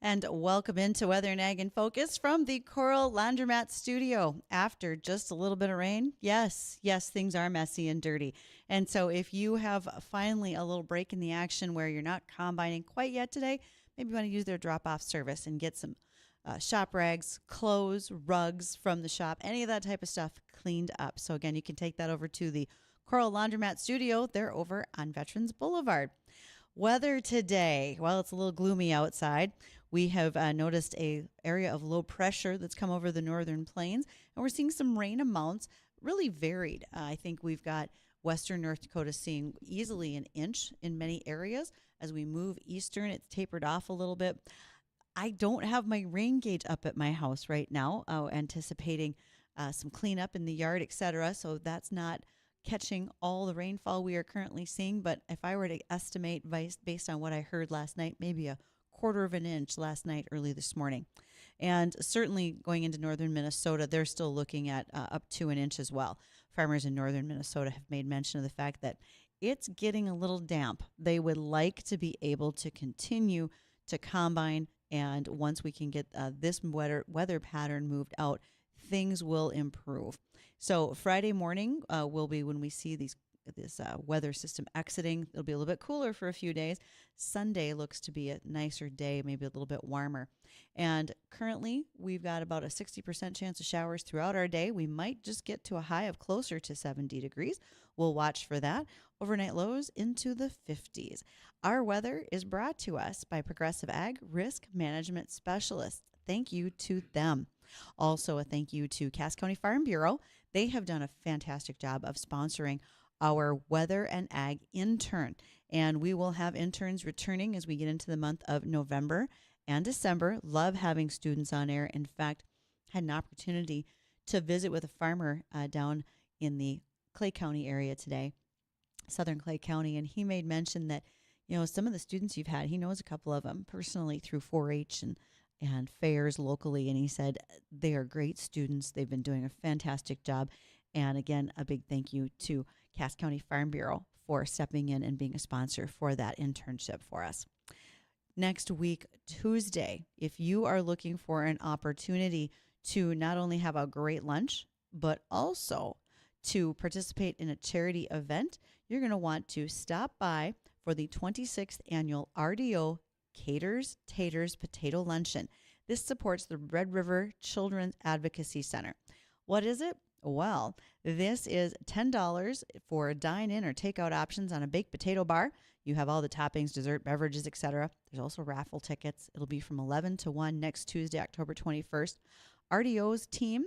And welcome into Weather and Ag in Focus from the Coral Laundromat Studio. After just a little bit of rain, yes, things are messy and dirty. And so if you have finally a little break in the action where you're not combining quite yet today, maybe you want to use their drop-off service and get some shop rags, clothes, rugs from the shop, any of that type of stuff cleaned up. So again, you can take that over to the Coral Laundromat Studio. They're over on Veterans Boulevard. Weather today, well, it's a little gloomy outside. We have noticed a area of low pressure that's come over the northern plains, and we're seeing some rain amounts, really varied. I think we've got western North Dakota seeing easily an inch in many areas. As we move eastern, it's tapered off a little bit. I don't have my rain gauge up at my house right now, anticipating some cleanup in the yard, etc. So that's not catching all the rainfall we are currently seeing. But if I were to estimate based on what I heard last night, maybe a quarter of an inch last night, early this morning. And certainly going into northern Minnesota, they're still looking at up to an inch as well. Farmers in northern Minnesota have made mention of the fact that it's getting a little damp. They would like to be able to continue to combine, and once we can get this weather pattern moved out, things will improve. So Friday morning will be when we see this weather system exiting. It'll be a little bit cooler for a few days. Sunday looks to be a nicer day, maybe a little bit warmer. And currently, we've got about a 60% chance of showers throughout our day. We might just get to a high of closer to 70 degrees. We'll watch for that. Overnight lows into the 50s. Our weather is brought to us by Progressive Ag Risk Management Specialists. Thank you to them. Also, a thank you to Cass County Farm Bureau. They have done a fantastic job of sponsoring our Weather and Ag intern. And we will have interns returning as we get into the month of November and December. Love having students on air. In fact, had an opportunity to visit with a farmer down in the Clay County area today, Southern Clay County, and he made mention that, some of the students you've had, he knows a couple of them personally through 4-H and fairs locally. And he said they are great students. They've been doing a fantastic job. And again, a big thank you to Cass County Farm Bureau for stepping in and being a sponsor for that internship for us. Next week, Tuesday, if you are looking for an opportunity to not only have a great lunch, but also to participate in a charity event, you're going to want to stop by for the 26th annual RDO Caters Taters Potato Luncheon. This supports the Red River Children's Advocacy Center. What is it? Well, this is $10 for dine-in or takeout options on a baked potato bar. You have all the toppings, dessert, beverages, etc. There's also raffle tickets. It'll be from 11 to 1 next Tuesday, October 21st. RDO's team,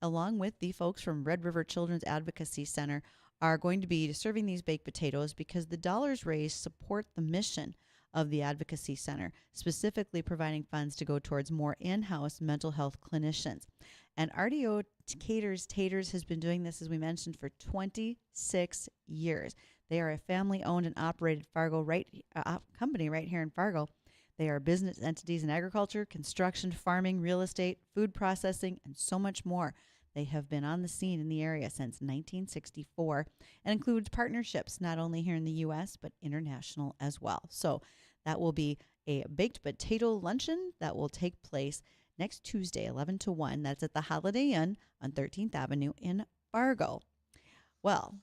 along with the folks from Red River Children's Advocacy Center, are going to be serving these baked potatoes because the dollars raised support the mission of the Advocacy Center, specifically providing funds to go towards more in-house mental health clinicians. And RDO Caters Taters has been doing this, as we mentioned, for 26 years. They are a family-owned and operated company right here in Fargo. They are business entities in agriculture, construction, farming, real estate, food processing, and so much more. They have been on the scene in the area since 1964 and includes partnerships not only here in the U.S., but international as well. So that will be a baked potato luncheon that will take place next Tuesday, 11 to 1. That's at the Holiday Inn on 13th Avenue in Fargo. Well,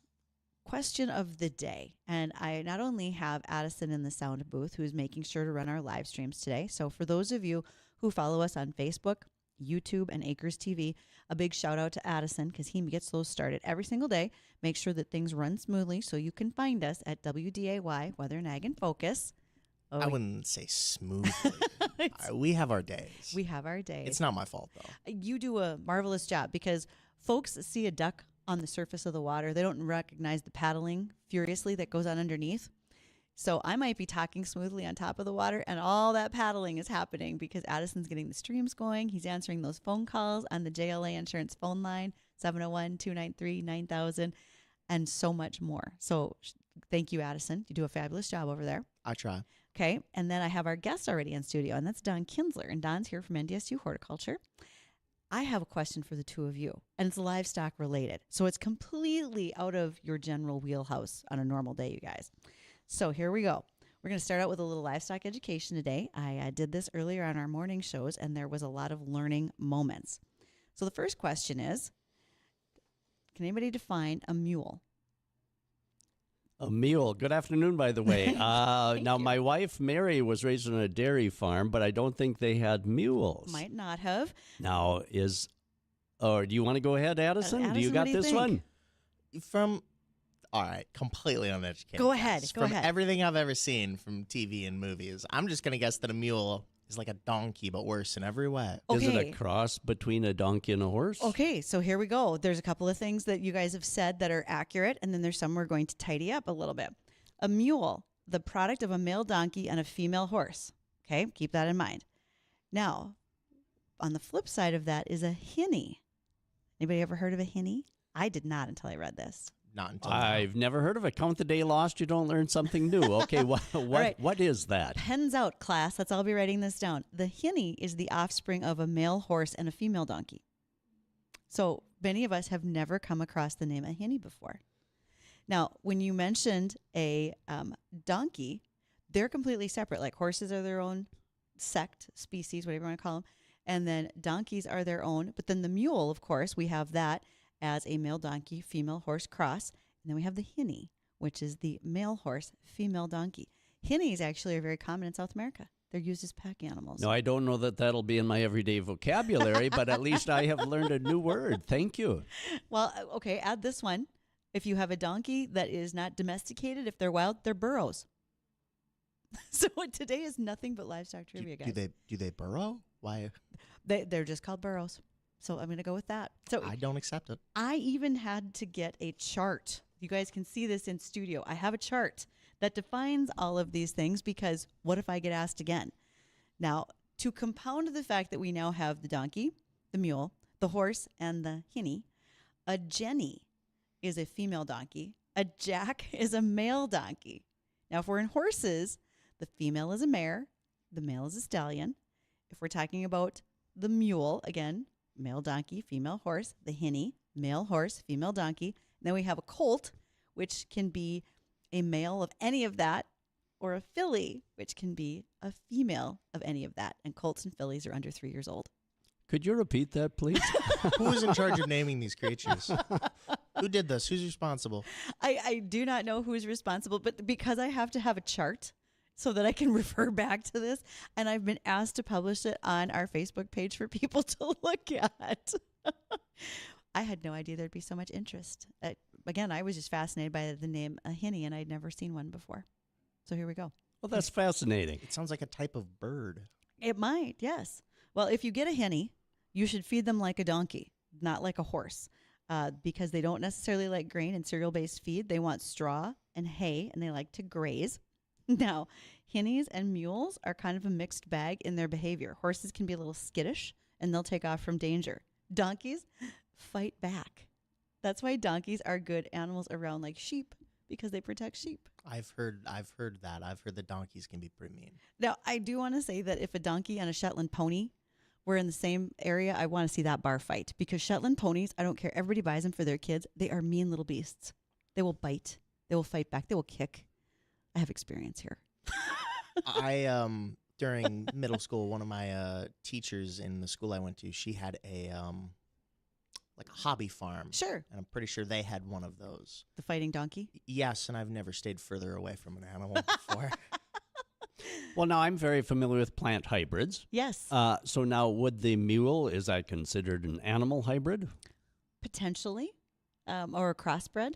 question of the day. And I not only have Addison in the sound booth, who is making sure to run our live streams today. So for those of you who follow us on Facebook, YouTube, and Acres TV, a big shout out to Addison because he gets those started every single day. Make sure that things run smoothly so you can find us at WDAY, Weather and Ag in Focus. I wouldn't say smoothly. We have our days. We have our days. It's not my fault, though. You do a marvelous job because folks see a duck on the surface of the water. They don't recognize the paddling furiously that goes on underneath. So I might be talking smoothly on top of the water and all that paddling is happening because Addison's getting the streams going. He's answering those phone calls on the JLA Insurance phone line, 701-293-9000, and so much more. So thank you, Addison. You do a fabulous job over there. I try. Okay. And then I have our guest already in studio, and that's Don Kinzler. And Don's here from NDSU Horticulture. I have a question for the two of you, and it's livestock related. So it's completely out of your general wheelhouse on a normal day, you guys. So here we go. We're going to start out with a little livestock education today. I did this earlier on our morning shows, and there was a lot of learning moments. So the first question is, can anybody define a mule? A mule. Good afternoon, by the way. Now, you. my wife, Mary, was raised on a dairy farm, but I don't think they had mules. Might not have. Now, do you want to go ahead, Addison? Addison, do you what got do you this think? one? All right, completely uneducated. Go ahead, guess. go From ahead. everything I've ever seen from TV and movies, I'm just going to guess that a mule is like a donkey, but worse in every way. Is it Okay. a cross between a donkey and a horse? Okay, so here we go. There's a couple of things that you guys have said that are accurate, and then there's some we're going to tidy up a little bit. A mule, the product of a male donkey and a female horse. Okay, keep that in mind. Now, on the flip side of that is a hinny. Anybody ever heard of a hinny? I did not until I read this. Not until now. I've never heard of it. Count the day lost, you don't learn something new. Okay, right. what is that? Pens out, class. Let's all be writing this down. The hinny is the offspring of a male horse and a female donkey. So many of us have never come across the name a hinny before. Now, when you mentioned a donkey, they're completely separate. Like horses are their own sect, species, whatever you want to call them. And then donkeys are their own. But then the mule, of course, we have that as a male donkey, female horse cross. And then we have the hinny, which is the male horse, female donkey. Hinnies actually are very common in South America. They're used as pack animals. No, I don't know that that'll be in my everyday vocabulary, but at least I have learned a new word. Thank you. Well, okay, add this one. If you have a donkey that is not domesticated, if they're wild, they're burros. So today is nothing but livestock trivia, guys. Do they burrow? Why? They're just called burros. So I'm going to go with that. So I don't accept it. I even had to get a chart. You guys can see this in studio. I have a chart that defines all of these things because what if I get asked again? Now, to compound the fact that we now have the donkey, the mule, the horse, and the hinny, a jenny is a female donkey. A jack is a male donkey. Now, if we're in horses, the female is a mare, the male is a stallion. If we're talking about the mule, again, male donkey, female horse, the hinny, male horse, female donkey. Then we have a colt, which can be a male of any of that, or a filly, which can be a female of any of that. And colts and fillies are under 3 years old. Could you repeat that, please? Who is in charge of naming these creatures? Who did this? Who's responsible? I do not know who is responsible, but because I have to have a chart so that I can refer back to this, and I've been asked to publish it on our Facebook page for people to look at. I had no idea there'd be so much interest. Again, I was just fascinated by the name a hinny, and I'd never seen one before. So here we go. Well, that's fascinating. It sounds like a type of bird. It might, yes. Well, if you get a hinny, you should feed them like a donkey, not like a horse, because they don't necessarily like grain and cereal-based feed. They want straw and hay, and they like to graze. Now, hinnies and mules are kind of a mixed bag in their behavior. Horses can be a little skittish, and they'll take off from danger. Donkeys fight back. That's why donkeys are good animals around like sheep, because they protect sheep. I've heard that. I've heard that donkeys can be pretty mean. Now, I do want to say that if a donkey and a Shetland pony were in the same area, I want to see that bar fight, because Shetland ponies, I don't care. Everybody buys them for their kids. They are mean little beasts. They will bite. They will fight back. They will kick. I have experience here. During middle school, one of my teachers in the school I went to, she had a like a hobby farm. Sure. And I'm pretty sure they had one of those. The fighting donkey? Yes, and I've never stayed further away from an animal before. Well, now I'm very familiar with plant hybrids. Yes. So now would the mule, is that considered an animal hybrid? Potentially. Or a crossbred.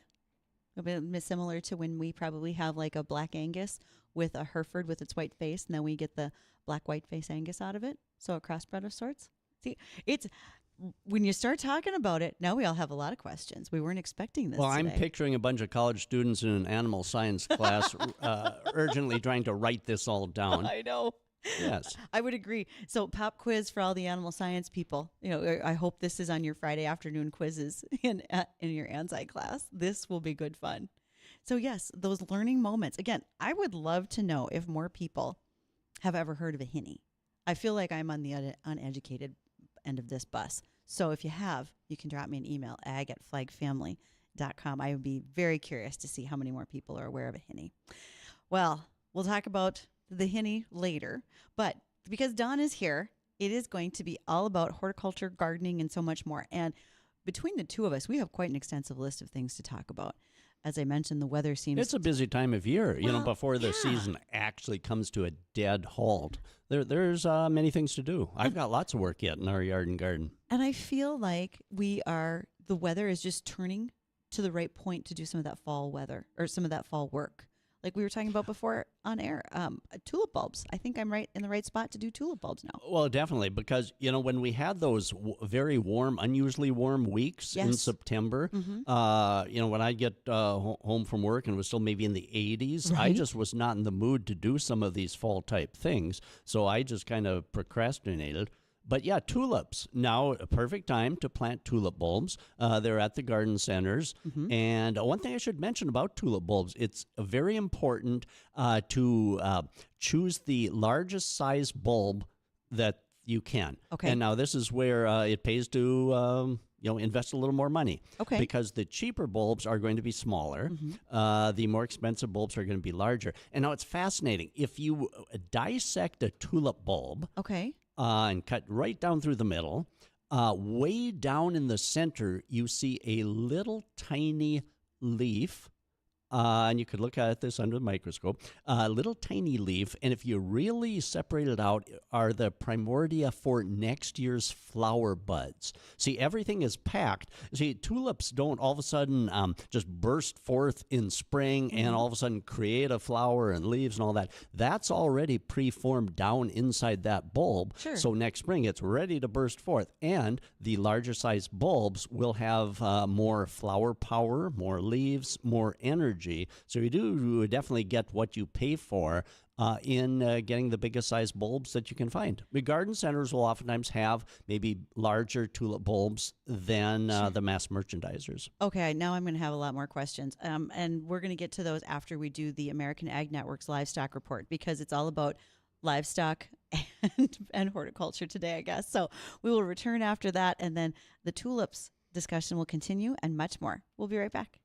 A bit similar to when we probably have like a black Angus with a Hereford with its white face, and then we get the black white face Angus out of it. So a crossbred of sorts. See, it's when you start talking about it, now we all have a lot of questions. We weren't expecting this. Well, today. I'm picturing a bunch of college students in an animal science class urgently trying to write this all down. I know. Yes. I would agree. So pop quiz for all the animal science people. You know, I hope this is on your Friday afternoon quizzes in your ANSI class. This will be good fun. So yes, those learning moments. Again, I would love to know if more people have ever heard of a hinny. I feel like I'm on the uneducated end of this bus. So if you have, you can drop me an email, ag@flagfamily.com. I would be very curious to see how many more people are aware of a hinny. Well, We'll talk about the hinny later. But because Dawn is here, it is going to be all about horticulture, gardening, and so much more. And between the two of us, we have quite an extensive list of things to talk about. As I mentioned, the weather seems... It's a busy time of year, Well, before the yeah. season actually comes to a dead halt. There's many things to do. I've got lots of work yet in our yard and garden. And I feel like the weather is just turning to the right point to do some of that fall weather or some of that fall work. Like we were talking about before on air, tulip bulbs. I think I'm right in the right spot to do tulip bulbs now. Well, definitely, because, when we had those very warm, unusually warm weeks in Yes. September, when I get home from work and it was still maybe in the 80s, I Right. just was not in the mood to do some of these fall type things. So I just kind of procrastinated. But yeah, tulips. Now, a perfect time to plant tulip bulbs. They're at the garden centers. And one thing I should mention about tulip bulbs, it's very important to choose the largest size bulb that you can. Okay. And now this is where it pays to invest a little more money. Okay. Because the cheaper bulbs are going to be smaller. The more expensive bulbs are going to be larger. And now it's fascinating. If you dissect a tulip bulb, Okay. and cut right down through the middle. Way down in the center, you see a little tiny leaf. And you could look at this under the microscope. A little tiny leaf, and if you really separate it out, are the primordia for next year's flower buds. See, everything is packed. See, tulips don't all of a sudden just burst forth in spring and all of a sudden create a flower and leaves and all that. That's already preformed down inside that bulb. Sure. So next spring, it's ready to burst forth. And the larger size bulbs will have more flower power, more leaves, more energy. So you do definitely get what you pay for in getting the biggest size bulbs that you can find. The garden centers will oftentimes have maybe larger tulip bulbs than the mass merchandisers. Okay, now I'm going to have a lot more questions. And we're going to get to those after we do the American Ag Network's livestock report, because it's all about livestock and horticulture today, I guess. So we will return after that, and then the tulips discussion will continue and much more. We'll be right back.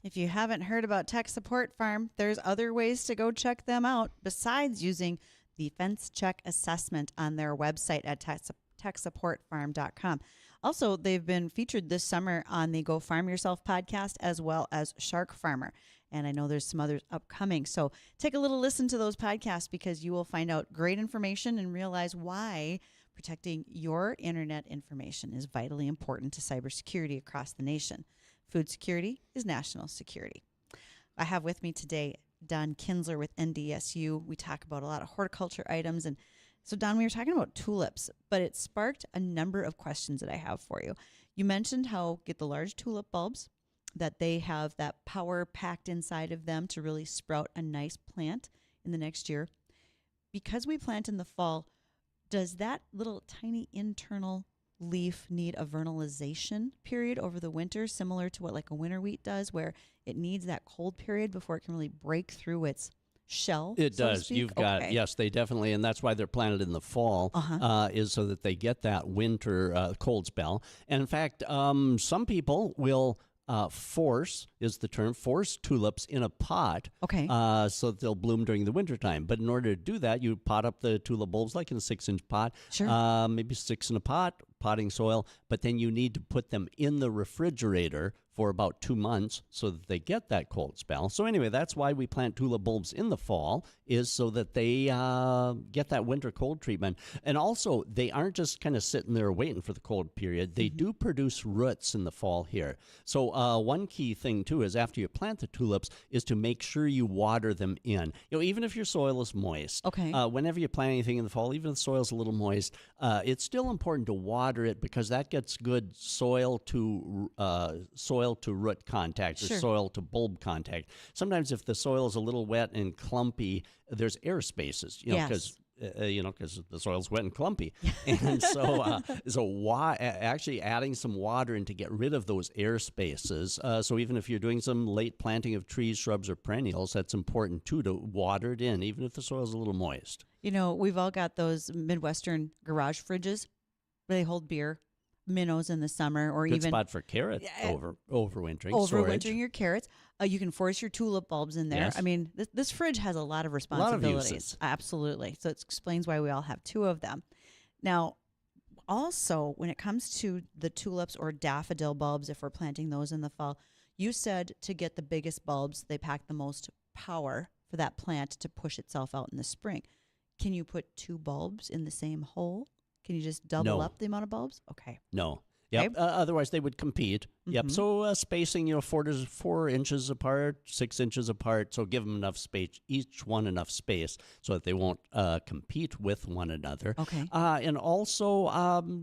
If you haven't heard about Tech Support Farm, there's other ways to go check them out besides using the Fence Check assessment on their website at techsupportfarm.com. Also, they've been featured this summer on the Go Farm Yourself podcast as well as Shark Farmer. And I know there's some others upcoming. So take a little listen to those podcasts because you will find out great information and realize why protecting your internet information is vitally important to cybersecurity across the nation. Food security is national security. I have with me today Don Kinzler with NDSU. We talk about a lot of horticulture items. And so, Don, we were talking about tulips, but it sparked a number of questions that I have for you. You mentioned how get the large tulip bulbs, that they have that power packed inside of them to really sprout a nice plant in the next year. Because we plant in the fall, does that little tiny internal leaf need a vernalization period over the winter, similar to what like a winter wheat does, where it needs that cold period before it can really break through its shell? It so to does. speak? You've got, Okay. yes, they definitely, and that's why they're planted in the fall, is so that they get that winter cold spell. And in fact, some people will force tulips in a pot Okay. so that they'll bloom during the wintertime. But in order to do that, you pot up the tulip bulbs like in a 6-inch pot, Sure. maybe 6 in a pot, potting soil, but then you need to put them in the refrigerator for about 2 months so that they get that cold spell. So anyway, that's why we plant tulip bulbs in the fall, is so that they get that winter cold treatment. And also, they aren't just kind of sitting there waiting for the cold period. They do produce roots in the fall here. So one key thing, too, is after you plant the tulips is to make sure you water them in. You know, even if your soil is moist. Okay. Whenever you plant anything in the fall, even if the soil's a little moist, it's still important to water it because that gets good soil to root contact or Sure. soil to bulb contact. Sometimes if the soil is a little wet and clumpy, there's air spaces, because because the soil's wet and clumpy. And so actually adding some water in to get rid of those air spaces. So even if you're doing some late planting of trees, shrubs, or perennials, that's important too, to water it in, even if the soil's a little moist. You know, we've all got those Midwestern garage fridges where they hold beer, minnows in the summer, or Good even spot for carrot overwintering. overwintering storage. your carrots. You can force your tulip bulbs in there. Yes. I mean, this fridge has a lot of lot of responsibilities. uses. Absolutely. So it explains why we all have 2 of them. Now, also, when it comes to the tulips or daffodil bulbs, if we're planting those in the fall, you said to get the biggest bulbs, they pack the most power for that plant to push itself out in the spring. Can you put 2 bulbs in the same hole? Can you just double No. up the amount of bulbs? Okay. No. Yep. Okay. Otherwise, they would compete. Yep. Mhm. So spacing, 4 inches apart, 6 inches apart. So give them enough space, each one enough space, so that they won't compete with one another. Okay. And also,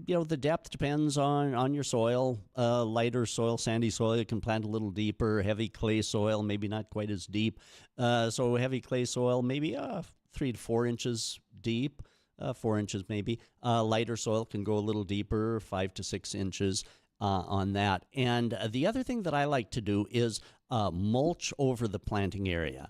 the depth depends on your soil. Lighter soil, sandy soil, you can plant a little deeper. Heavy clay soil, maybe not quite as deep. So heavy clay soil, maybe 3 to 4 inches deep. 4 inches maybe. Lighter soil can go a little deeper, 5 to 6 inches on that. And the other thing that I like to do is mulch over the planting area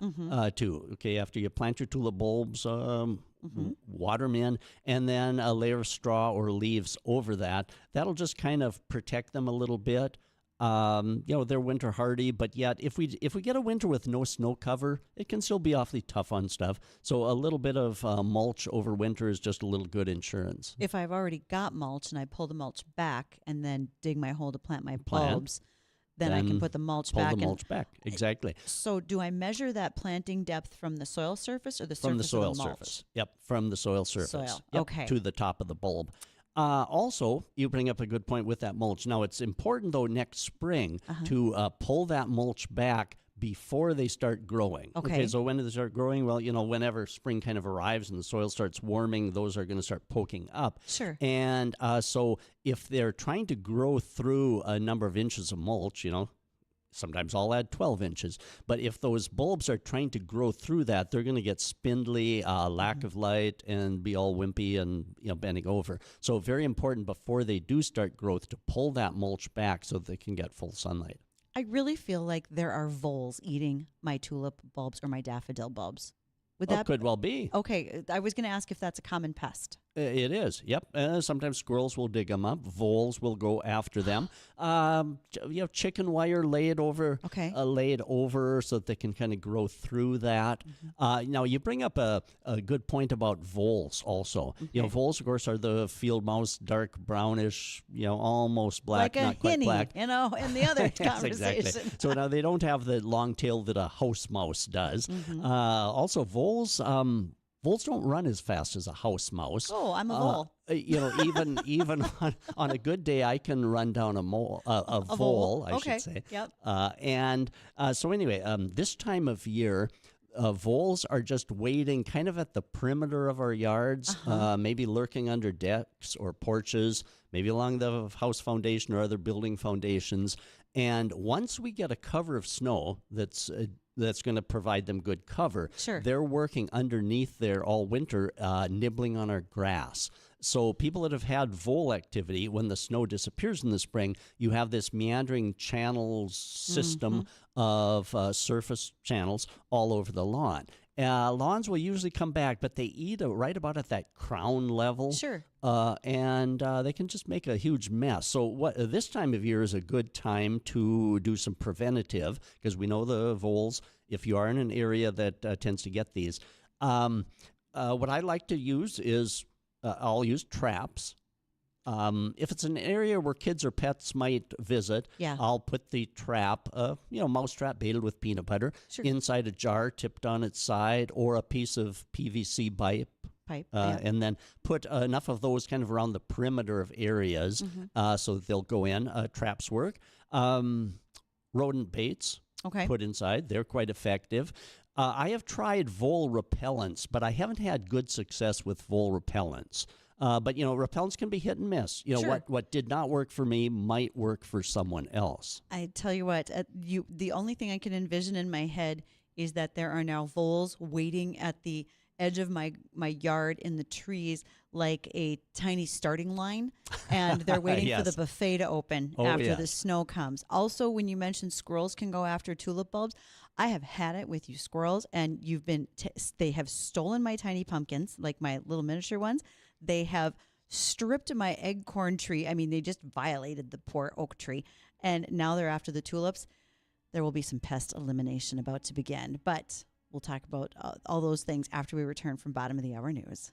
too. Okay, after you plant your tulip bulbs, water them in, and then a layer of straw or leaves over that. That'll just kind of protect them a little bit. They're winter hardy, but yet if we get a winter with no snow cover, it can still be awfully tough on stuff. So a little bit of mulch over winter is just a little good insurance. If I've already got mulch and I pull the mulch back and then dig my hole to plant my bulbs, then I can put the mulch Pull back. the mulch back, exactly. So do I measure that planting depth from the soil surface or the From the surface soil of the mulch? surface. Yep, from the soil surface. Soil, Yep, okay. to the top of the bulb. Also, you bring up a good point with that mulch. Now, it's important, though, next spring to pull that mulch back before they start growing. Okay. So when do they start growing? Well, whenever spring kind of arrives and the soil starts warming, those are going to start poking up. Sure. And so if they're trying to grow through a number of inches of mulch, sometimes I'll add 12 inches. But if those bulbs are trying to grow through that, they're going to get spindly, lack of light, and be all wimpy and bending over. So very important before they do start growth to pull that mulch back so that they can get full sunlight. I really feel like there are voles eating my tulip bulbs or my daffodil bulbs. Would that Could well be. Okay, I was going to ask if that's a common pest. It is. Yep. Sometimes squirrels will dig them up. Voles will go after them. Chicken wire laid over, Okay. so that they can kind of grow through that. Now you bring up a good point about voles. Also, voles, of course, are the field mouse, dark brownish, almost black, Like a not quite hinny, black. in the other Yes, conversation. exactly. So now they don't have the long tail that a house mouse does. Also, voles. Voles don't run as fast as a house mouse. Oh, I'm a vole. Even on a good day, I can run down a vole, I Okay. should say. Yep. So anyway, this time of year, voles are just waiting kind of at the perimeter of our yards, maybe lurking under decks or porches, maybe along the house foundation or other building foundations. And once we get a cover of snow that's going to provide them good cover, Sure. they're working underneath there all winter, nibbling on our grass. So people that have had vole activity, when the snow disappears in the spring, you have this meandering channels system of surface channels all over the lawn. Lawns will usually come back, but they eat right about at that crown level. Sure. And they can just make a huge mess. So this time of year is a good time to do some preventative, because we know the voles, if you are in an area that tends to get these. What I like to use is I'll use traps. If it's an area where kids or pets might visit, Yeah. I'll put the trap, mouse trap baited with peanut butter, Sure. inside a jar tipped on its side, or a piece of PVC pipe. And then put enough of those kind of around the perimeter of areas so that they'll go in. Traps work. Rodent baits Okay. put inside. They're quite effective. I have tried vole repellents, but I haven't had good success with vole repellents. But repellents can be hit and miss. Sure. What did not work for me might work for someone else. I tell you what, the only thing I can envision in my head is that there are now voles waiting at the edge of my yard in the trees like a tiny starting line, and they're waiting for the Yes. buffet to open Oh, after the yes. snow comes. Also, when you mentioned squirrels can go after tulip bulbs, I have had it with you squirrels, and they have stolen my tiny pumpkins, like my little miniature ones. They have stripped my acorn tree. I mean, they just violated the poor oak tree, and now they're after the tulips. There will be some pest elimination about to begin, but we'll talk about all those things after we return from Bottom of the Hour News.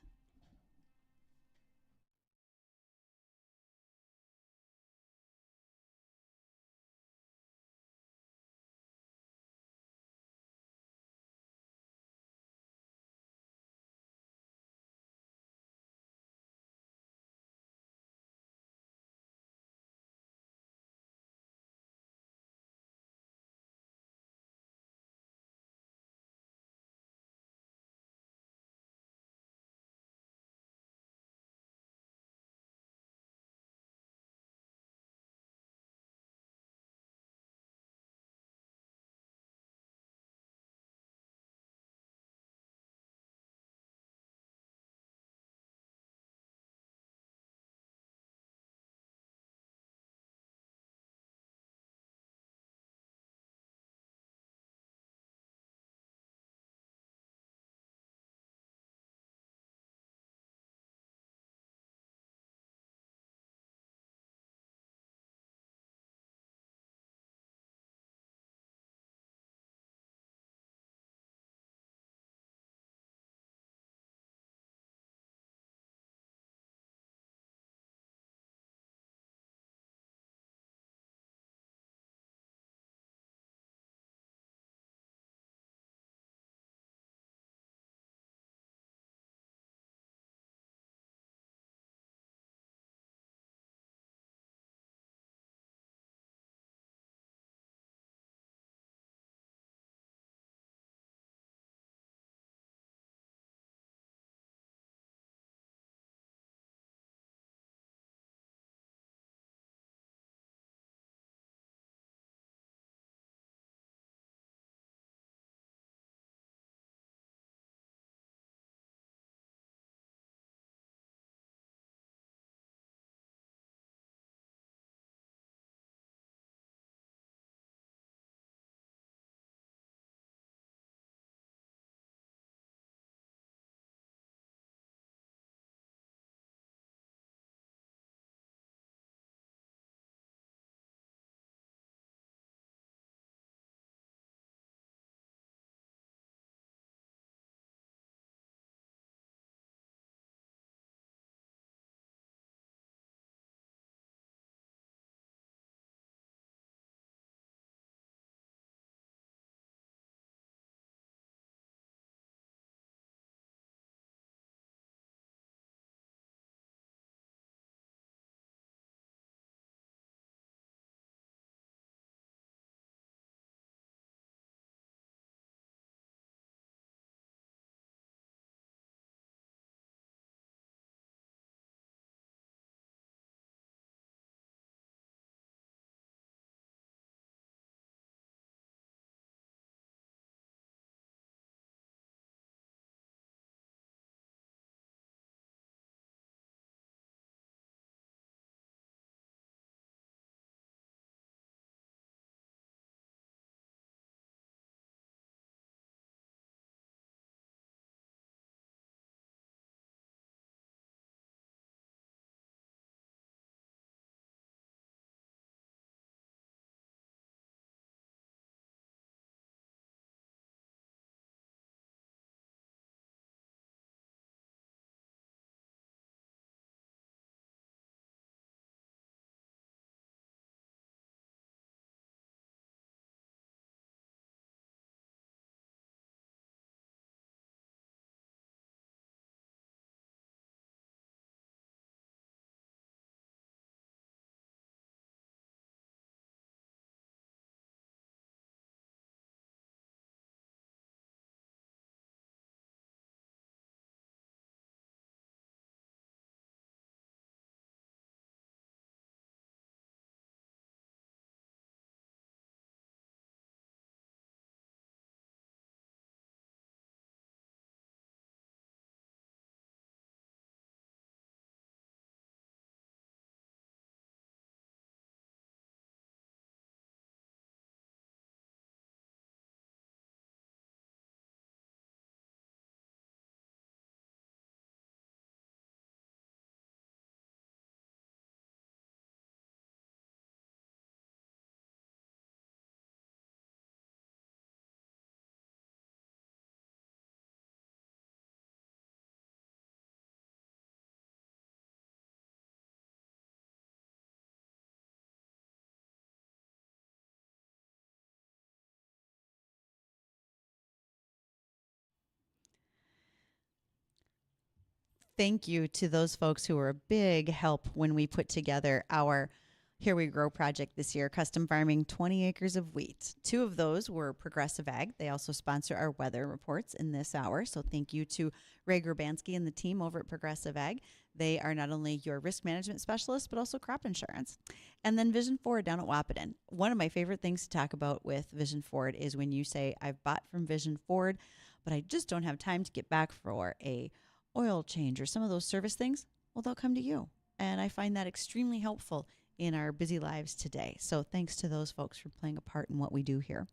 thank you to those folks who were a big help when we put together our Here We Grow project this year, custom farming 20 acres of wheat. 2 of those were Progressive Ag. They also sponsor our weather reports in this hour. So thank you to Ray Grabanski and the team over at Progressive Ag. They are not only your risk management specialist, but also crop insurance. And then Vision Forward down at Wahpeton. One of my favorite things to talk about with Vision Forward is when you say, I've bought from Vision Forward, but I just don't have time to get back for a oil change or some of those service things. Well, they'll come to you. And I find that extremely helpful in our busy lives today. So thanks to those folks for playing a part in what we do here.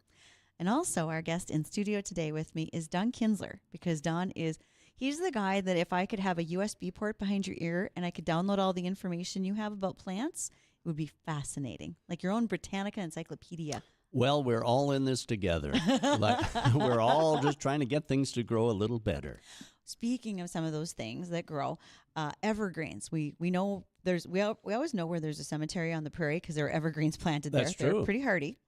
And also our guest in studio today with me is Don Kinzler, because he's the guy that if I could have a USB port behind your ear and I could download all the information you have about plants, it would be fascinating. Like your own Britannica encyclopedia. Well, we're all in this together. We're all just trying to get things to grow a little better. Speaking of some of those things that grow, evergreens. We know we always know where there's a cemetery on the prairie because there are evergreens planted there. That's true. They're pretty hardy.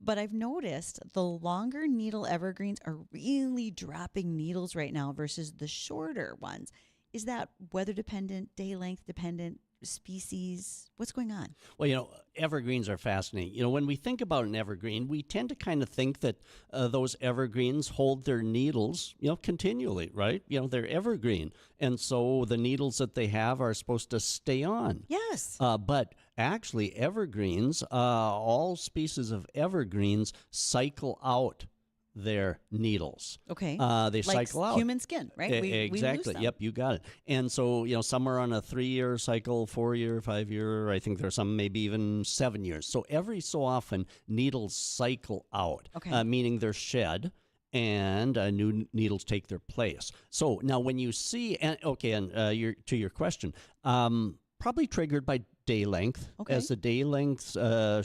But I've noticed the longer needle evergreens are really dropping needles right now versus the shorter ones. Is that weather dependent, day length dependent, species? What's going on? Well, evergreens are fascinating. When we think about an evergreen, we tend to kind of think that those evergreens hold their needles, continually, right? They're evergreen. And so the needles that they have are supposed to stay on. Yes. But actually, evergreens, all species of evergreens cycle out their needles. Okay. They like cycle out. Human skin, right? Exactly. We lose them. Yep, you got it. And so, some are on a 3-year cycle, 4-year, 5-year. I think there are some maybe even 7 years. So every so often, needles cycle out, Okay. Meaning they're shed and new needles take their place. So now when you see, to your question, probably triggered by day length. Okay. As the day lengths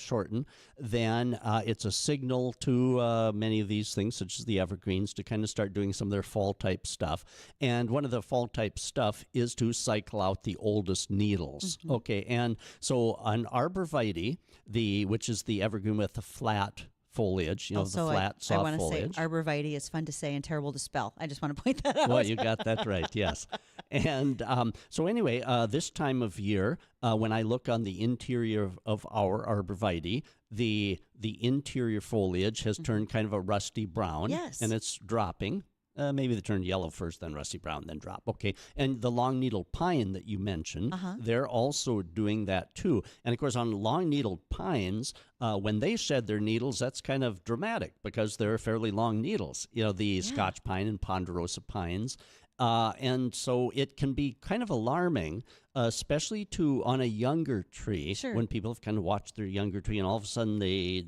shorten, then it's a signal to many of these things, such as the evergreens, to kind of start doing some of their fall-type stuff. And one of the fall-type stuff is to cycle out the oldest needles. Mm-hmm. Okay, and so an arborvitae, which is the evergreen with the flat foliage, Also, the flat, soft I want to say foliage. arborvitae is fun to say and terrible to spell. I just want to point that out. Well, you got that right, yes. And so anyway, this time of year, when I look on the interior of our arborvitae, the interior foliage has turned kind of a rusty brown. Yes. And it's dropping. Maybe they turn yellow first, then rusty brown, then drop. Okay. And the long-needled pine that you mentioned, they're also doing that too. And of course, on long-needled pines, when they shed their needles, that's kind of dramatic because they're fairly long needles. The Scotch pine and ponderosa pines. And so it can be kind of alarming, especially on a younger tree. Sure. When people have kind of watched their younger tree and all of a sudden the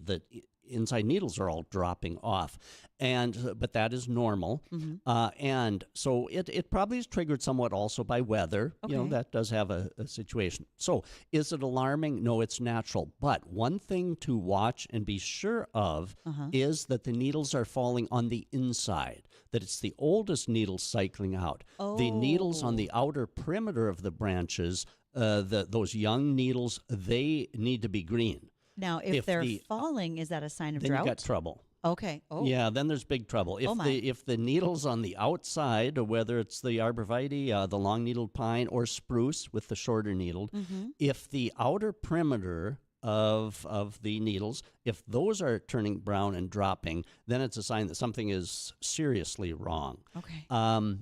inside needles are all dropping off. But that is normal. And so it probably is triggered somewhat also by weather. Okay. That does have a situation. So is it alarming? No, it's natural. But one thing to watch and be sure of is that the needles are falling on the inside, that it's the oldest needles cycling out. The needles on the outer perimeter of the branches, those young needles, they need to be green. Now, if they're falling, is that a sign of then drought? you got trouble. Okay. Oh. Yeah, then there's big trouble. If the needles on the outside, or whether it's the arborvitae, the long-needled pine, or spruce with the shorter needled, if the outer perimeter of the needles, if those are turning brown and dropping, then it's a sign that something is seriously wrong. Okay.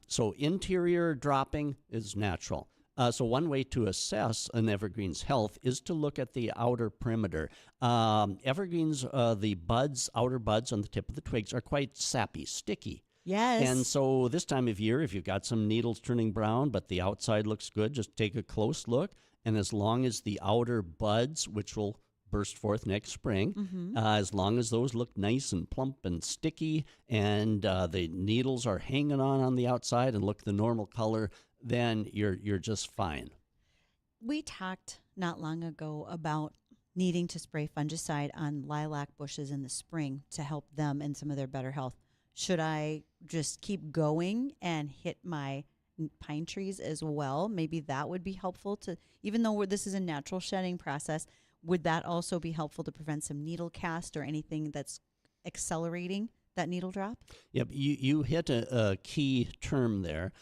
So interior dropping is natural. So one way to assess an evergreen's health is to look at the outer perimeter. Evergreens, the outer buds on the tip of the twigs are quite sappy, sticky. Yes. And so this time of year, if you've got some needles turning brown, but the outside looks good, just take a close look. And as long as the outer buds, which will burst forth next spring, as long as those look nice and plump and sticky, and the needles are hanging on the outside and look the normal color, then you're just fine. We talked not long ago about needing to spray fungicide on lilac bushes in the spring to help them in some of their better health. Should I just keep going and hit my pine trees as well? Maybe that would be helpful to, even though this is a natural shedding process, would that also be helpful to prevent some needle cast or anything that's accelerating that needle drop? Yep, you hit a key term there,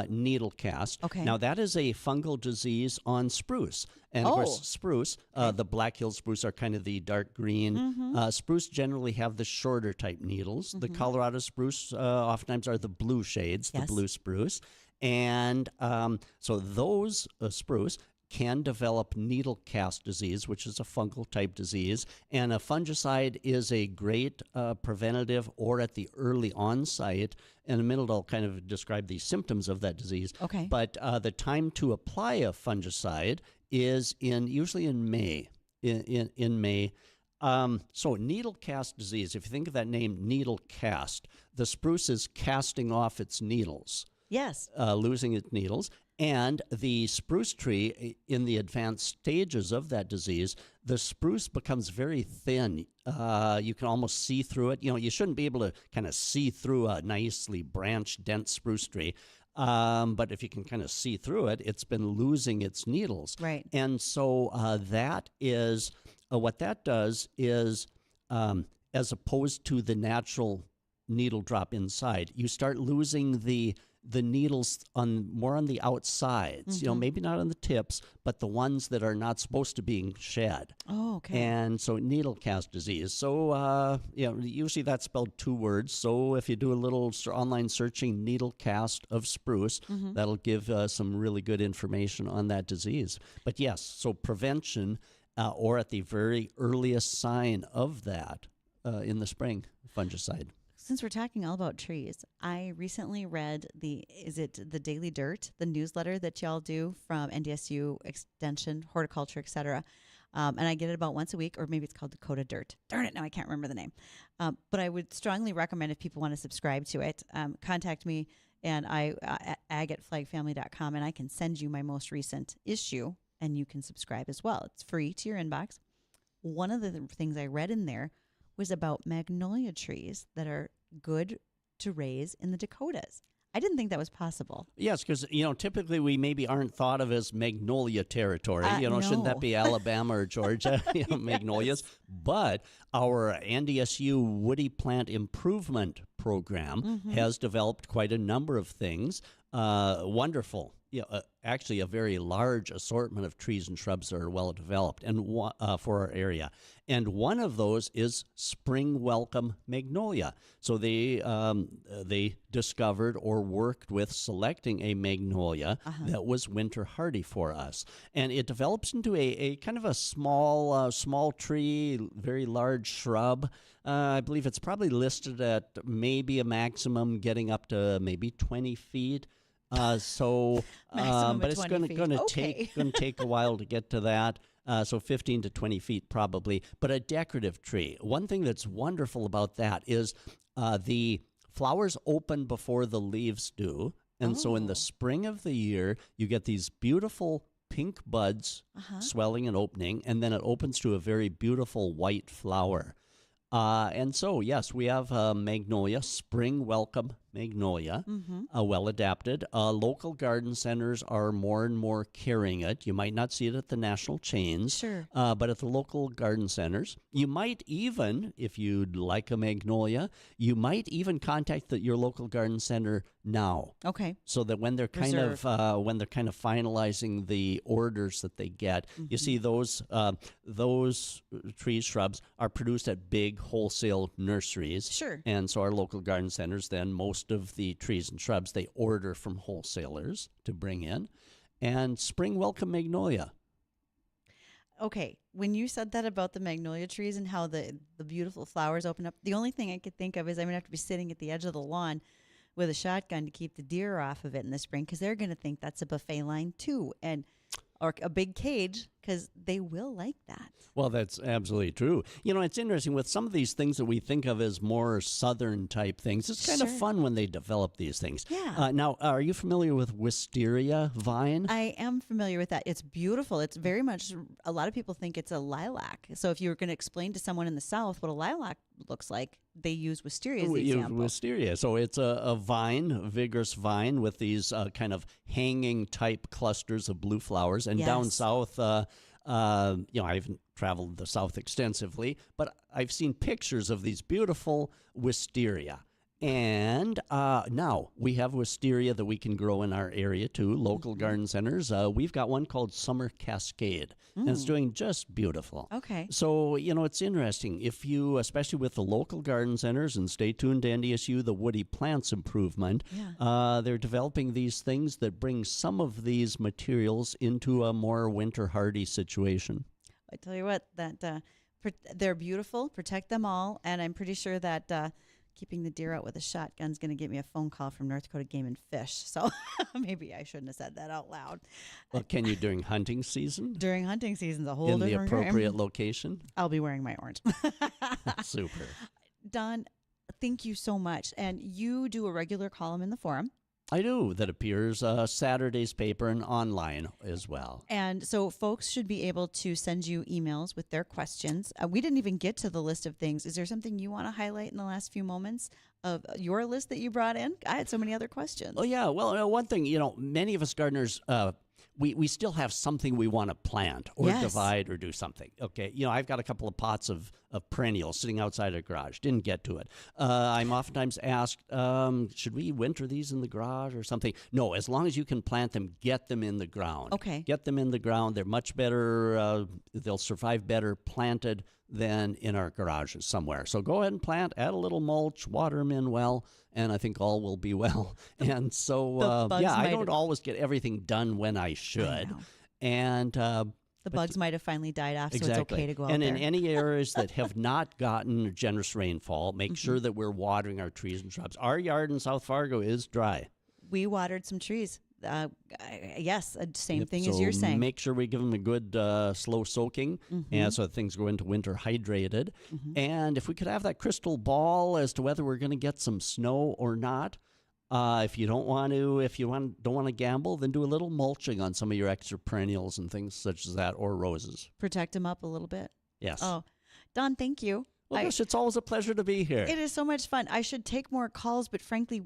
needle cast. Okay. Now, that is a fungal disease on spruce. And, of course, Oh. spruce, the Black Hill spruce are kind of the dark green. Spruce generally have the shorter type needles. The Colorado spruce oftentimes are the blue shades, the Yes. blue spruce. And so those spruce can develop needle cast disease, which is a fungal type disease. And a fungicide is a great preventative or at the early onset. In a minute, I'll kind of describe the symptoms of that disease. Okay. But the time to apply a fungicide is usually in May. In May. So needle cast disease, if you think of that name, needle cast, the spruce is casting off its needles. Yes. Losing its needles. And the spruce tree, in the advanced stages of that disease, the spruce becomes very thin. You can almost see through it. You shouldn't be able to kind of see through a nicely branched, dense spruce tree. But if you can kind of see through it, it's been losing its needles. Right. And so that is what that does is, as opposed to the natural needle drop inside, you start losing the needles more on the outsides, maybe not on the tips, but the ones that are not supposed to being shed. Oh, okay. And so needle cast disease. So, usually that's spelled 2 words. So if you do a little online searching, needle cast of spruce, that'll give some really good information on that disease. But yes, so prevention or at the very earliest sign of that in the spring, fungicide. Since we're talking all about trees, I recently read the Daily Dirt, the newsletter that y'all do from NDSU Extension, Horticulture, etc. And I get it about once a week, or maybe it's called Dakota Dirt. Darn it, now I can't remember the name. But I would strongly recommend if people want to subscribe to it, contact me and at ag@flagfamily.com, and I can send you my most recent issue, and you can subscribe as well. It's free to your inbox. One of the things I read in there was about magnolia trees that are good to raise in the Dakotas. I didn't think that was possible. Yes, because, typically we maybe aren't thought of as magnolia territory. Shouldn't that No. be Alabama or Georgia, magnolias? But our NDSU Woody Plant Improvement Program has developed quite a number of things. Wonderful. Actually a very large assortment of trees and shrubs that are well developed and for our area. And one of those is spring welcome magnolia. So they discovered or worked with selecting a magnolia that was winter hardy for us. And it develops into a kind of a small tree, very large shrub. I believe it's probably listed at maybe a maximum getting up to maybe 20 feet. But it's going to take a while to get to that. So 15 to 20 feet probably, but a decorative tree. One thing that's wonderful about that is the flowers open before the leaves do. And so in the spring of the year, you get these beautiful pink buds swelling and opening, and then it opens to a very beautiful white flower. And so, yes, we have magnolia, spring welcome magnolia, well adapted. Local garden centers are more and more carrying it. You might not see it at the national chains, Sure. But at the local garden centers. You might even, if you'd like a magnolia, you might even contact your local garden center now. Okay. So that when they're kind of finalizing the orders that they get, you see those trees, shrubs are produced at big wholesale nurseries. Sure. And so our local garden centers, then most of the trees and shrubs they order from wholesalers to bring in. And spring welcome magnolia. Okay, when you said that about the magnolia trees and how the beautiful flowers open up, the only thing I could think of is I'm going to have to be sitting at the edge of the lawn with a shotgun to keep the deer off of it in the spring, because they're going to think that's a buffet line too, or a big cage, because they will like that. Well, that's absolutely true. It's interesting with some of these things that we think of as more southern type things. It's kind of Sure. fun when they develop these things. Yeah. Now, are you familiar with wisteria vine? I am familiar with that. It's beautiful. It's very much, a lot of people think it's a lilac. So if you were going to explain to someone in the South what a lilac looks like, they use wisteria as the example. Wisteria. So it's a vine, a vigorous vine with these kind of hanging type clusters of blue flowers. And down Yes. south, I haven't traveled the South extensively, but I've seen pictures of these beautiful wisteria. And now we have wisteria that we can grow in our area too, local garden centers. We've got one called Summer Cascade, and it's doing just beautiful. Okay. So, it's interesting. If you, especially with the local garden centers, and stay tuned to NDSU, the Woody Plants Improvement, they're developing these things that bring some of these materials into a more winter hardy situation. I tell you what, they're beautiful. Protect them all, and I'm pretty sure that keeping the deer out with a shotgun is going to get me a phone call from North Dakota Game and Fish. So maybe I shouldn't have said that out loud. Well, can you during hunting season? During hunting season, a whole in the different appropriate game. location? I'll be wearing my orange. Super. Don, thank you so much. And you do a regular column in the forum. I do. That appears Saturday's paper and online as well. And so folks should be able to send you emails with their questions. We didn't even get to the list of things. Is there something you want to highlight in the last few moments of your list that you brought in? I had so many other questions. Oh, yeah. Well, one thing, many of us gardeners, we still have something we want to plant or divide or do something. Okay. I've got a couple of pots of perennials sitting outside a garage. Didn't get to it. I'm oftentimes asked, should we winter these in the garage or something? No, as long as you can plant them, get them in the ground. Okay. Get them in the ground. They're much better. They'll survive better planted than in our garages somewhere. So go ahead and plant, add a little mulch, water them in well, and I think all will be well. And so, I don't always get everything done when I should. And the bugs might have finally died off, so exactly. it's okay to go out and there. in any areas that have not gotten generous rainfall, make sure that we're watering our trees and shrubs. Our yard in South Fargo is dry. We watered some trees. Yes, same thing so as you're saying. Make sure we give them a good slow soaking, and so that things go into winter hydrated. And if we could have that crystal ball as to whether we're going to get some snow or not, if you don't want to gamble, then do a little mulching on some of your extra perennials and things such as that, or roses. Protect them up a little bit. Yes. Oh, Don, thank you. Well, gosh, it's always a pleasure to be here. It is so much fun. I should take more calls, but frankly,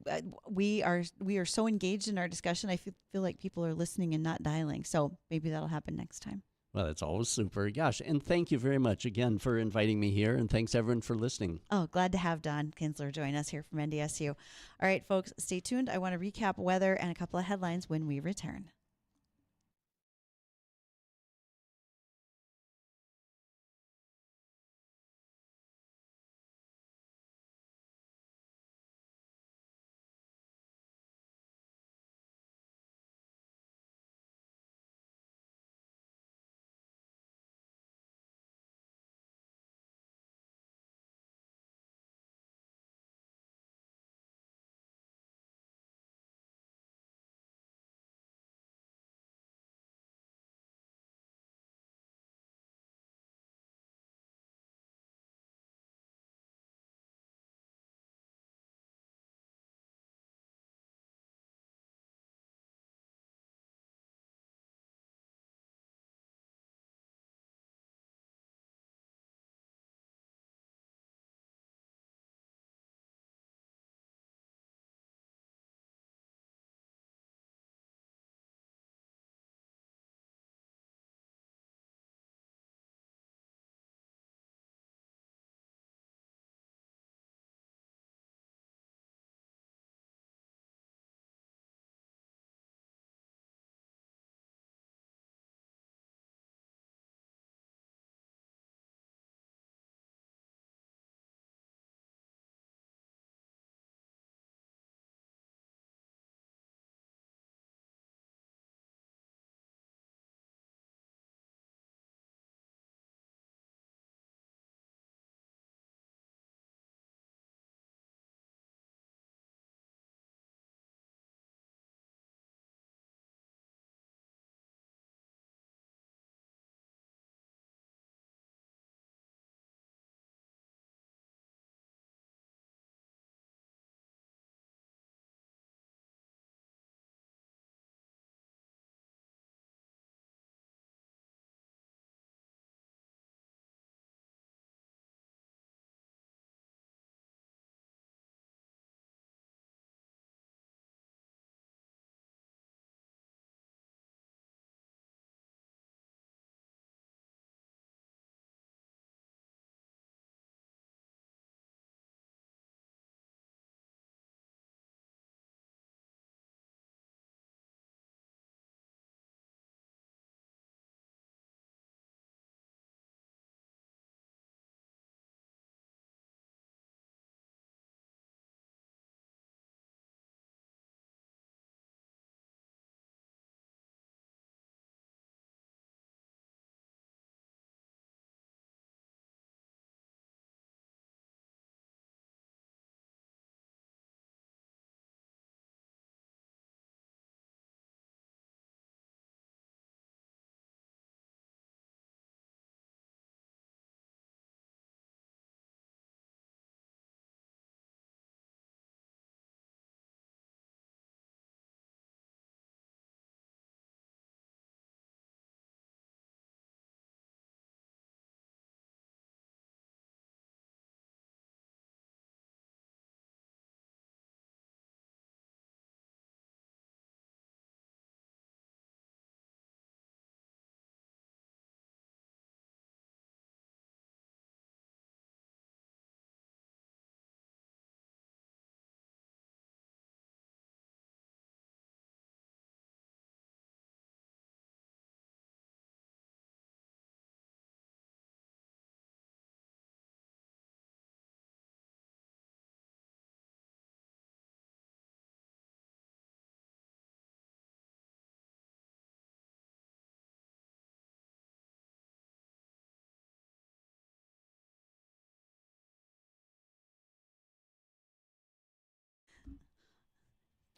we are so engaged in our discussion. I feel like people are listening and not dialing. So maybe that'll happen next time. Well, that's always super. Gosh, and thank you very much again for inviting me here, and thanks everyone for listening. Oh, glad to have Don Kinzler join us here from NDSU. All right, folks, stay tuned. I want to recap weather and a couple of headlines when we return.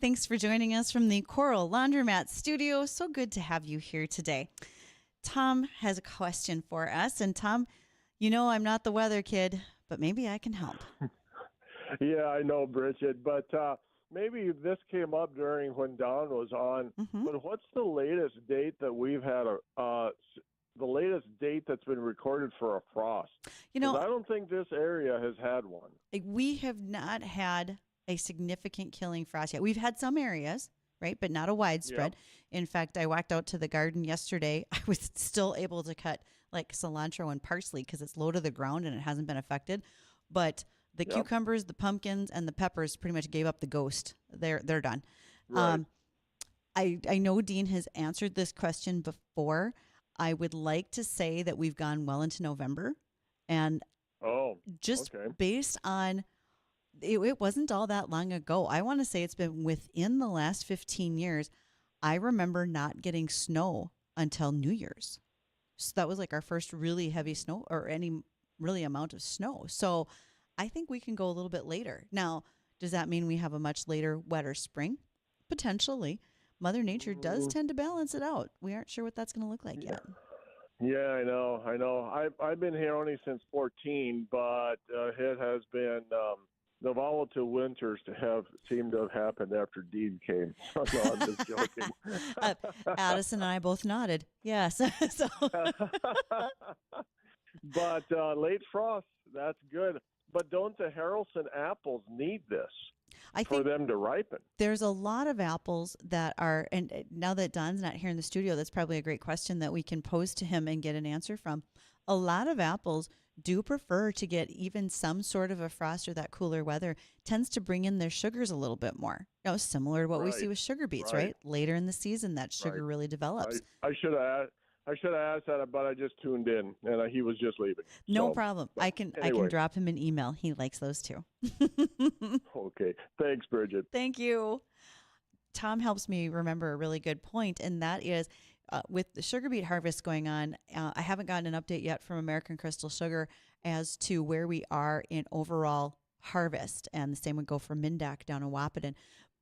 Thanks for joining us from the Coral Laundromat Studio. So good to have you here today. Tom has a question for us. And Tom, you know I'm not the weather kid, but maybe I can help. Yeah, I know, Bridgette, but maybe this came up during when Don was on. Mm-hmm. But what's the latest date that we've had? The latest date that's been recorded for a frost? You know, 'Cause I don't think this area has had one. we have not had a significant killing frost yet. We've had some areas, right, but not a widespread. In fact, I walked out to the garden yesterday. I was still able to cut like cilantro and parsley because it's low to the ground and it hasn't been affected. But the cucumbers, the pumpkins, and the peppers pretty much gave up the ghost. They're done. Right. I know Dean has answered this question before. I would like to say that we've gone well into November, and just okay. based on it wasn't all that long ago. I want to say it's been within the last 15 years. I remember not getting snow until New Year's. So that was like our first really heavy snow or any really amount of snow. So I think we can go a little bit later. Now, does that mean we have a much later, wetter spring? Potentially. Mother Nature does tend to balance it out. We aren't sure what that's going to look like yet. Yeah, I know. I've been here only since 14, but it has been the volatile winters seem to have happened after Dean came. No, I'm just joking. Addison and I both nodded. Yes. So. But late frost, that's good. But don't the Harrelson apples need this for them to ripen? There's a lot of apples that are, and now that Don's not here in the studio, that's probably a great question that we can pose to him and get an answer from. A lot of apples do prefer to get even some sort of a frost or that cooler weather tends to bring in their sugars a little bit more. You know, similar to what we see with sugar beets, right? Later in the season, that sugar really develops. I should have asked that, but I just tuned in, and he was just leaving. No problem. I can drop him an email. He likes those too. Okay. Thanks, Bridgette. Thank you. Tom helps me remember a really good point, and that is with the sugar beet harvest going on, I haven't gotten an update yet from American Crystal Sugar as to where we are in overall harvest, and the same would go for Mindak down in Wahpeton.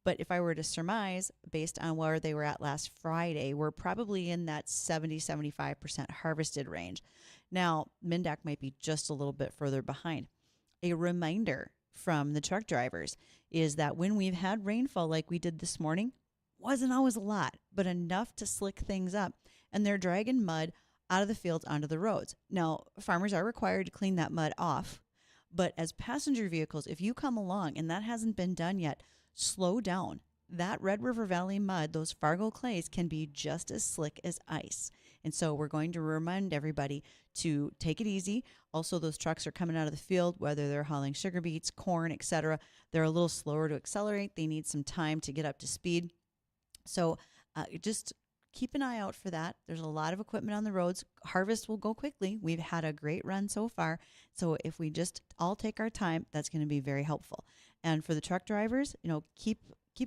But if I were to surmise, based on where they were at last Friday, we're probably in that 70-75% harvested range. Now, Mindak might be just a little bit further behind. A reminder from the truck drivers is that when we've had rainfall like we did this morning, wasn't always a lot, but enough to slick things up. And they're dragging mud out of the fields onto the roads. Now, farmers are required to clean that mud off. But as passenger vehicles, if you come along and that hasn't been done yet, slow down. That Red River Valley mud, those Fargo clays, can be just as slick as ice. And so we're going to remind everybody to take it easy. Also, those trucks are coming out of the field, whether they're hauling sugar beets, corn, etc. They're a little slower to accelerate. They need some time to get up to speed. So just keep an eye out for that. There's a lot of equipment on the roads. Harvest will go quickly. We've had a great run so far. So if we just all take our time, that's going to be very helpful. And for the truck drivers, keep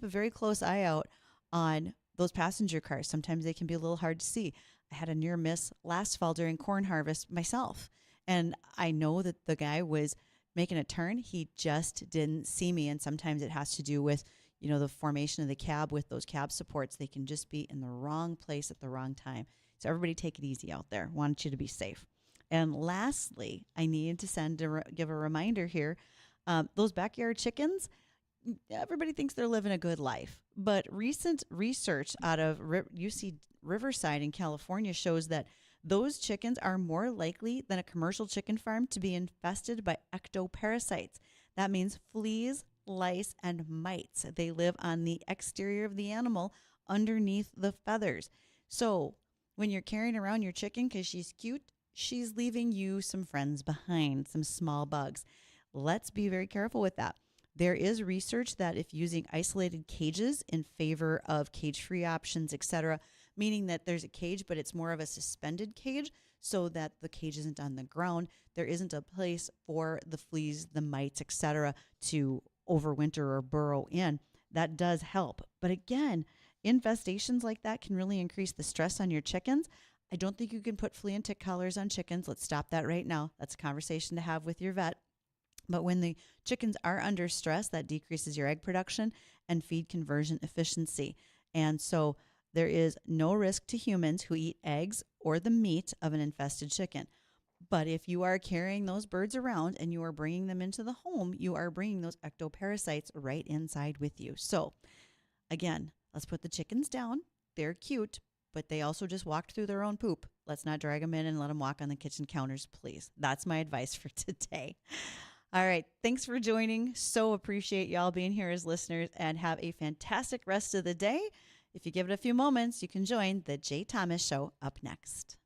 a very close eye out on those passenger cars. Sometimes they can be a little hard to see. I had a near miss last fall during corn harvest myself. And I know that the guy was making a turn. He just didn't see me. And sometimes it has to do with the formation of the cab with those cab supports. They can just be in the wrong place at the wrong time. So everybody take it easy out there. Want you to be safe. And lastly, I needed to give a reminder here. Those backyard chickens, everybody thinks they're living a good life. But recent research out of UC Riverside in California shows that those chickens are more likely than a commercial chicken farm to be infested by ectoparasites. That means fleas, lice, and mites. They live on the exterior of the animal underneath the feathers. So when you're carrying around your chicken because she's cute, she's leaving you some friends behind, some small bugs. Let's be very careful with that. There is research that if using isolated cages in favor of cage-free options, etc., meaning that there's a cage, but it's more of a suspended cage so that the cage isn't on the ground, there isn't a place for the fleas, the mites, etc., to overwinter or burrow in. That does help. But again, infestations like that can really increase the stress on your chickens. I don't think you can put flea and tick collars on chickens. Let's stop that right now. That's a conversation to have with your vet. But when the chickens are under stress, that decreases your egg production and feed conversion efficiency. And so there is no risk to humans who eat eggs or the meat of an infested chicken. But if you are carrying those birds around and you are bringing them into the home, you are bringing those ectoparasites right inside with you. So again, let's put the chickens down. They're cute, but they also just walked through their own poop. Let's not drag them in and let them walk on the kitchen counters, please. That's my advice for today. All right. Thanks for joining. So appreciate y'all being here as listeners, and have a fantastic rest of the day. If you give it a few moments, you can join the Jay Thomas Show up next.